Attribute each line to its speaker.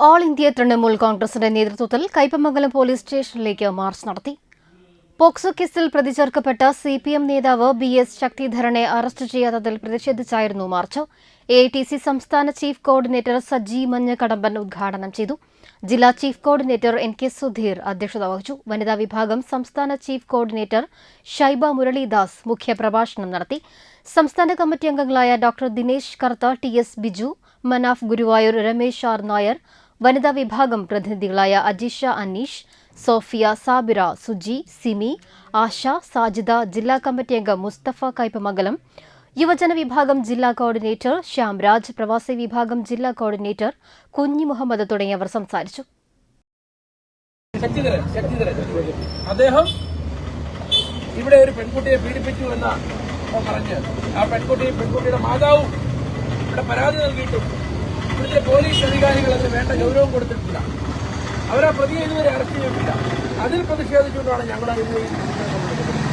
Speaker 1: All India Trinamool കോൺഗ്രസിന്റെ നേതൃത്വത്തിൽ Kaipamangalam police സ്റ്റേഷനിലേക്ക് മാർച്ച് നടത്തി. പോക്സോ കേസിൽ പ്രതി ചേർക്കപ്പെട്ട CPM നേതാവ് BS ശക്തിധരനെ അറസ്റ്റ് ചെയ്യാത്തതിൽ പ്രതിഷേധിച്ചായിരുന്നു മാർച്ച്. AITC സംസ്ഥാന ചീഫ് കോർഡിനേറ്റർ സജി മഞ്ഞക്കടമ്പൻ ഉദ്ഘാടനം ചെയ്തു. ജില്ലാ ചീഫ് കോർഡിനേറ്റർ NK സുധീർ അധ്യക്ഷത വഹിച്ചു. വനിതാ വിഭാഗം സംസ്ഥാന ചീഫ് കോർഡിനേറ്റർ ഷൈബ മുരളീദാസ് മുഖ്യപ്രഭാഷണം നടത്തി. സംസ്ഥാന കമ്മിറ്റി അംഗങ്ങളായ ഡോക്ടർ ദിനേശ് കർത്ത, TS ബിജു, മനാഫ് ഗുരുവായൂർ, രമേശ് ആർ നായർ, വനിതാ വിഭാഗം പ്രതിനിധികളായ അജിഷ അനീഷ്, സോഫിയ, സാബിറ, സുജി, സിമി, ആശ, സാജിദ, ജില്ലാ കമ്മിറ്റി അംഗം മുസ്തഫ കയ്പമംഗലം, യുവജന വിഭാഗം ജില്ലാ കോർഡിനേറ്റർ ശ്യാംരാജ്, പ്രവാസി വിഭാഗം ജില്ലാ കോർഡിനേറ്റർ കുഞ്ഞി മുഹമ്മദ് തുടങ്ങിയവർ സംസാരിച്ചു.
Speaker 2: അദ്ദേഹം ഇവിടെ ഒരു പെൺകുട്ടിയെ പീഡിപ്പിച്ചു എന്ന് പറഞ്ഞ് ആ പെൺകുട്ടിയുടെ മാതാവും ഇവിടെ പരാതി നൽകിയിട്ടും ഇവിടുത്തെ പോലീസ് അധികാരികൾ അതിന് വേണ്ട ഗൗരവം കൊടുത്തിട്ടില്ല. അവരാ പ്രതിയെ ഇതുവരെ അറസ്റ്റ് ചെയ്തിട്ടില്ല. അതിൽ പ്രതിഷേധിച്ചുകൊണ്ടാണ് ഞങ്ങൾ